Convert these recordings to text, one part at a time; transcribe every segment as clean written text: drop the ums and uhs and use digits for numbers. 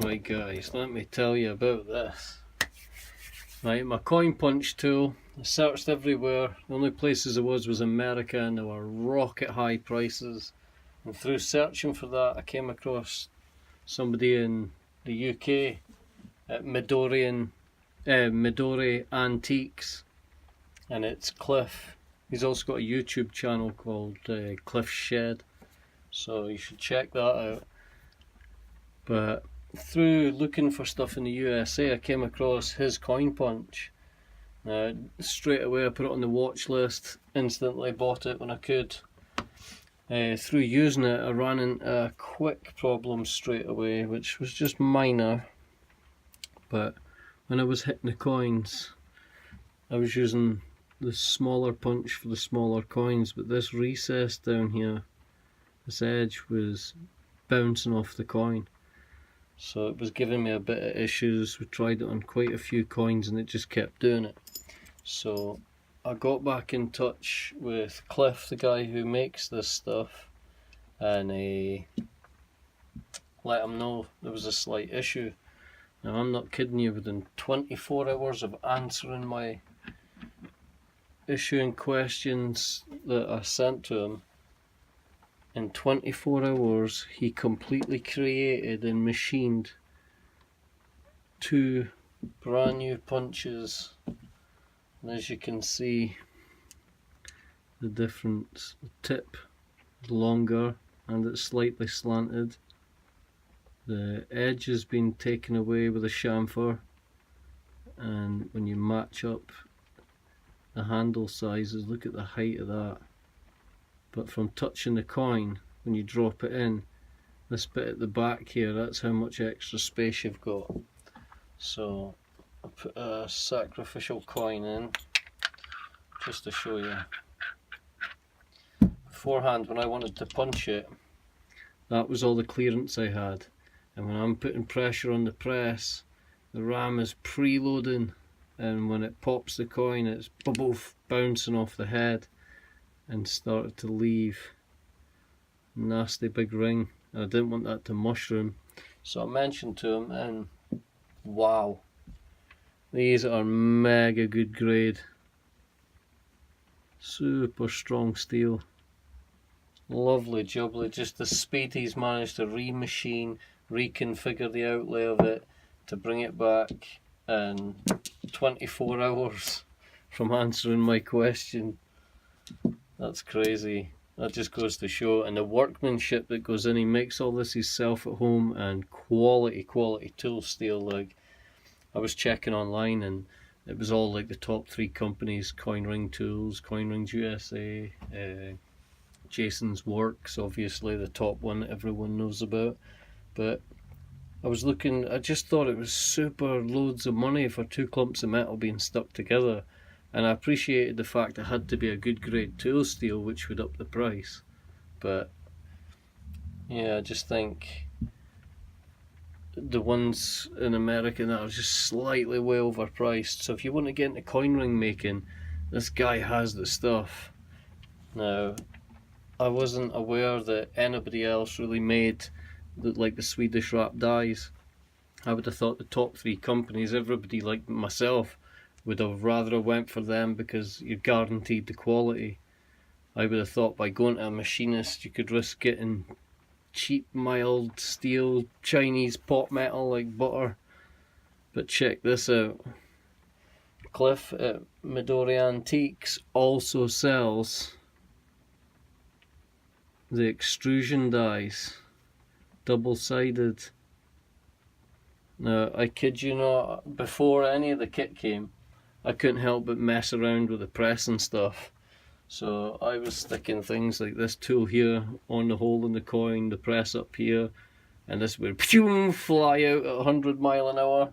Right guys, let me tell you about this. Right, my coin punch tool, I searched everywhere. The only places it was America, and there were rocket high prices. And through searching for that, I came across somebody in the UK at Midori Antiques, and it's Cliff. He's also got a YouTube channel called Cliff Shed, so you should check that out. But through looking for stuff in the USA, I came across his coin punch. Straight away I put it on the watch list, instantly bought it when I could. Through using it, I ran into a quick problem straight away, which was just minor. But when I was hitting the coins, I was using the smaller punch for the smaller coins, but this recess down here, this edge was bouncing off the coin. So it was giving me a bit of issues. We tried it on quite a few coins and it just kept doing it. So I got back in touch with Cliff, the guy who makes this stuff, and let him know there was a slight issue. Now I'm not kidding you, within 24 hours of answering my issuing questions that I sent to him, in 24 hours he completely created and machined 2 brand new punches. And as you can see, the difference, the tip is longer and it's slightly slanted. The edge has been taken away with a chamfer, and when you match up the handle sizes, look at the height of that. But from touching the coin, when you drop it in, this bit at the back here, that's how much extra space you've got. So I put a sacrificial coin in just to show you. Beforehand, when I wanted to punch it, that was all the clearance I had. And when I'm putting pressure on the press, the ram is preloading, and when it pops the coin, it's bouncing off the head and started to leave a nasty big ring. I didn't want that to mushroom, so I mentioned to him, and wow, these are mega good grade, super strong steel, lovely jubbly. Just the speed he's managed to remachine, reconfigure the outlay of it to bring it back in 24 hours from answering my question. That's crazy. That just goes to show, and the workmanship that goes in. He makes all this himself at home, and quality tool steel. Like, I was checking online and it was all like the top 3 companies: Coin Ring Tools, Coin Rings USA, Jason's Works, obviously the top one that everyone knows about. But I was looking, I just thought it was super loads of money for 2 clumps of metal being stuck together. And I appreciated the fact it had to be a good grade tool steel, which would up the price. But yeah, I just think the ones in America that are just slightly way overpriced. So if you want to get into coin ring making, this guy has the stuff. Now, I wasn't aware that anybody else really made like the Swedish wrap dies. I would have thought the top 3 companies, everybody like myself, would have rather went for them because you're guaranteed the quality. I would have thought by going to a machinist you could risk getting cheap mild steel Chinese pot metal like butter. But check this out. Cliff at Madori Antiques also sells the extrusion dies, double-sided. Now, I kid you not, before any of the kit came, I couldn't help but mess around with the press and stuff. So I was sticking things like this tool here on the hole in the coin, the press up here, and this would fly out at 100 miles an hour.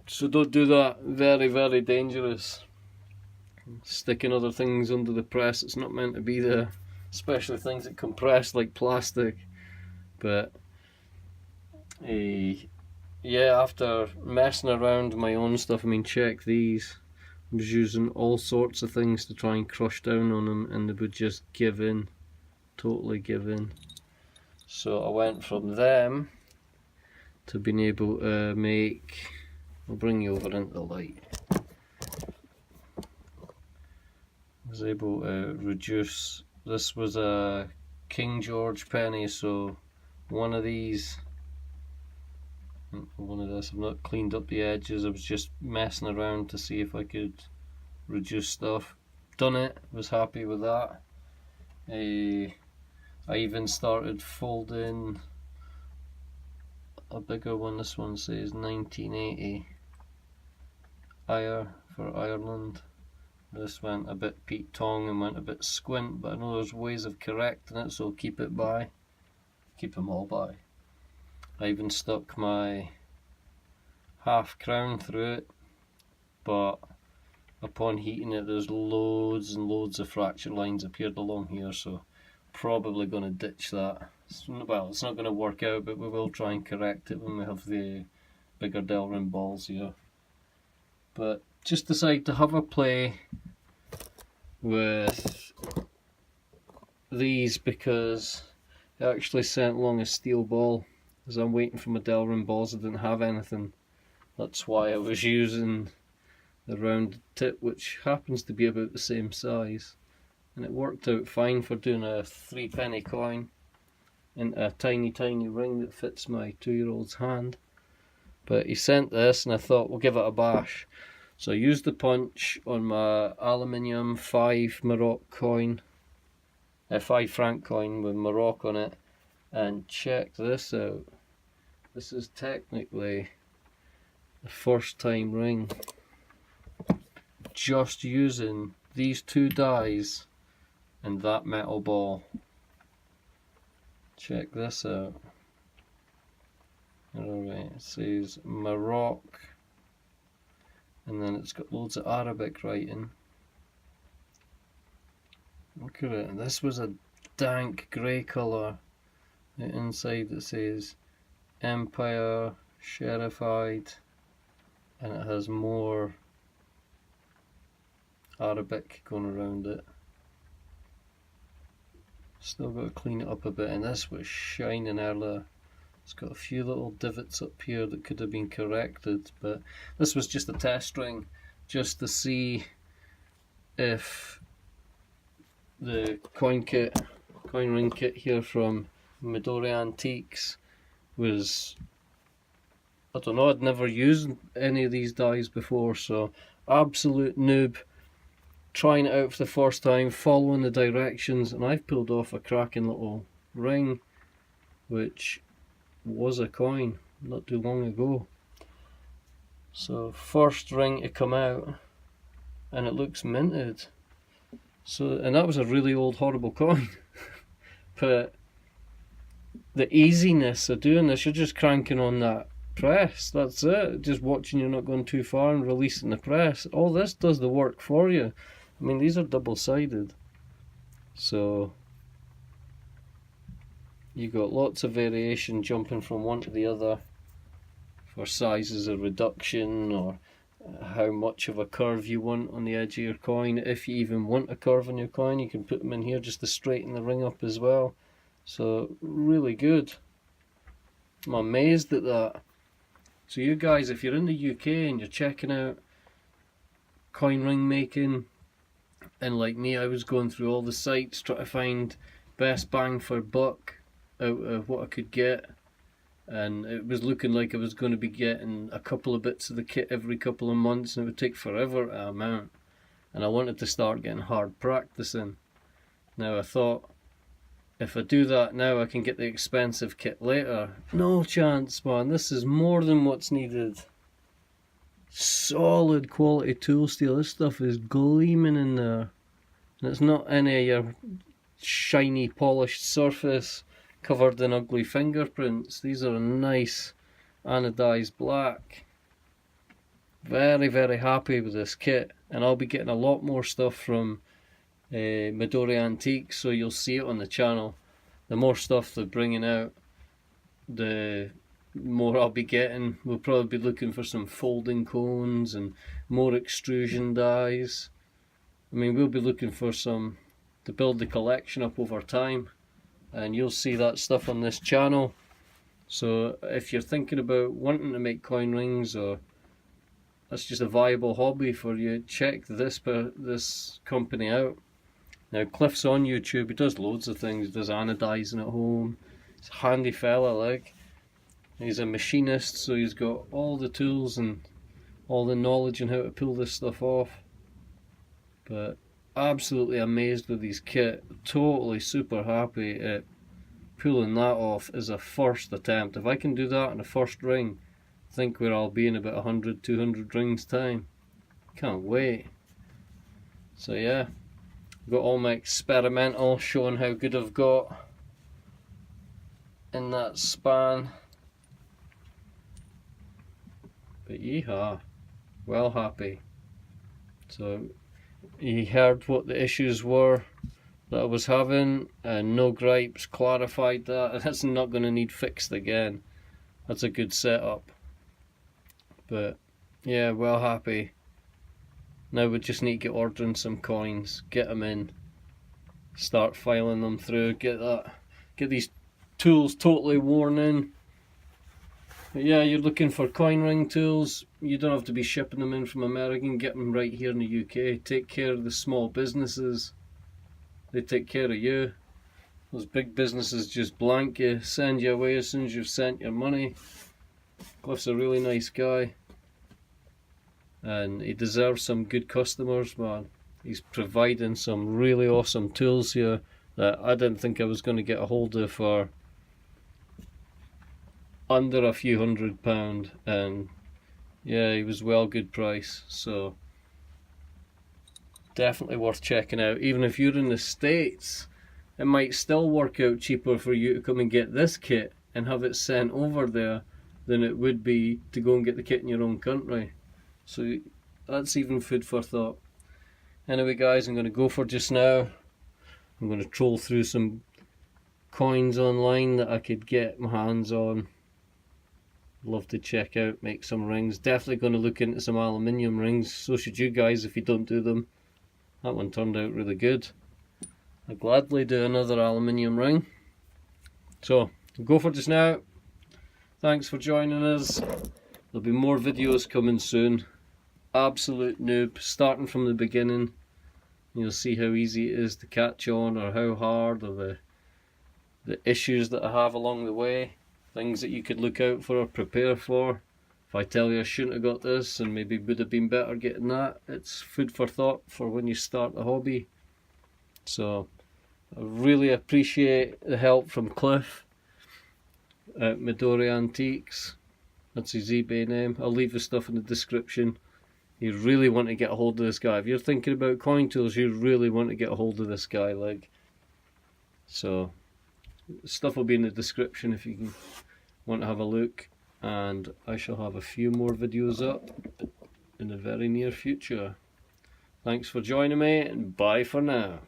So don't do that, very, very dangerous. Sticking other things under the press, it's not meant to be there, especially things that compress like plastic. But yeah, after messing around with my own stuff, I mean, check these. I was using all sorts of things to try and crush down on them, and they would just give in, totally give in. So I went from them to being able to make, I'll bring you over into the light. I was able to reduce, this was a King George penny, so one of these, I've not cleaned up the edges, I was just messing around to see if I could reduce stuff. Done it, was happy with that. I even started folding a bigger one. This one says 1980 Ire for Ireland. This went a bit Pete Tong and went a bit squint, but I know there's ways of correcting it, so I'll keep it by. Keep them all by. I even stuck my half crown through it, but upon heating it there's loads and loads of fracture lines appeared along here, so probably going to ditch that. Well, it's not going to work out, but we will try and correct it when we have the bigger Delrin balls here. But just decided to have a play with these because I actually sent along a steel ball as I'm waiting for my Delrin balls. I didn't have anything. That's why I was using the round tip, which happens to be about the same size, and it worked out fine for doing a 3-penny coin in a tiny ring that fits my 2-year-old's hand. But he sent this and I thought we'll give it a bash. So I used the punch on my aluminium 5 Maroc coin, a 5 franc coin with Maroc on it, and check this out. This is technically the first time ring just using these 2 dies and that metal ball. Check this out. Alright, it says Maroc, and then it's got loads of Arabic writing. Look at it, and this was a dank grey colour. The inside it says Empire, Sherified, and it has more Arabic going around it. Still got to clean it up a bit, and this was shining earlier. It's got a few little divots up here that could have been corrected, but this was just a test ring, just to see if the coin ring kit here from Midori Antiques was, I don't know, I'd never used any of these dies before, so absolute noob. Trying it out for the first time, following the directions, and I've pulled off a cracking little ring, which was a coin not too long ago. So first ring to come out, and it looks minted. So, and that was a really old horrible coin. But the easiness of doing this, you're just cranking on that press, that's it. Just watching you're not going too far and releasing the press. All this does the work for you. I mean, these are double-sided, so you got lots of variation jumping from one to the other for sizes of reduction, or how much of a curve you want on the edge of your coin. If you even want a curve on your coin, you can put them in here just to straighten the ring up as well. So really good. I'm amazed at that. So you guys, if you're in the UK and you're checking out coin ring making, and like me, I was going through all the sites trying to find best bang for buck out of what I could get, and it was looking like I was going to be getting a couple of bits of the kit every couple of months, and it would take forever to amount, and I wanted to start getting hard practicing. Now I thought, if I do that now, I can get the expensive kit later. No chance, man. This is more than what's needed. Solid quality tool steel. This stuff is gleaming in there, and it's not any of your shiny polished surface covered in ugly fingerprints. These are nice anodized black. Very, very happy with this kit, and I'll be getting a lot more stuff from Madori Antiques, so you'll see it on the channel. The more stuff they're bringing out, the more I'll be getting. We'll probably be looking for some folding cones and more extrusion dies. I mean, we'll be looking for some to build the collection up over time, and you'll see that stuff on this channel. So if you're thinking about wanting to make coin rings, or that's just a viable hobby for you, check this company out. Now Cliff's on YouTube, he does loads of things, he does anodizing at home. He's a handy fella, like. He's a machinist, so he's got all the tools and all the knowledge on how to pull this stuff off. But absolutely amazed with his kit, totally super happy at pulling that off as a first attempt. If I can do that in a first ring, I think where I'll be in about 100, 200 rings time. Can't wait. So yeah, got all my experimental showing how good I've got in that span. But yeehaw, well happy. So he heard what the issues were that I was having, and no gripes, clarified that. That's not going to need fixed again. That's a good setup. But yeah, well happy. Now we just need to get ordering some coins, get them in, start filing them through, get these tools totally worn in. But yeah, you're looking for coin ring tools, you don't have to be shipping them in from America, get them right here in the UK. Take care of the small businesses, they take care of you. Those big businesses just blank you, send you away as soon as you've sent your money. Cliff's a really nice guy, and he deserves some good customers, man. He's providing some really awesome tools here that I didn't think I was going to get a hold of for under a few £100, and yeah, he was well good price, so definitely worth checking out. Even if you're in the States, it might still work out cheaper for you to come and get this kit and have it sent over there than it would be to go and get the kit in your own country. So that's even food for thought. Anyway guys, I'm going to go for just now. I'm going to troll through some coins online that I could get my hands on. Love to check out, make some rings. Definitely going to look into some aluminium rings. So should you guys if you don't do them. That one turned out really good. I'd gladly do another aluminium ring. So, I'll go for just now. Thanks for joining us. There'll be more videos coming soon. Absolute noob, starting from the beginning. You'll see how easy it is to catch on, or how hard, or the issues that I have along the way. Things that you could look out for or prepare for. If I tell you I shouldn't have got this and maybe would have been better getting that, it's food for thought for when you start the hobby. So I really appreciate the help from Cliff at Midori Antiques. That's his eBay name. I'll leave the stuff in the description. You really want to get a hold of this guy. If you're thinking about coin tools, you really want to get a hold of this guy. So stuff will be in the description if you want to have a look, and I shall have a few more videos up in the very near future. Thanks for joining me, and bye for now.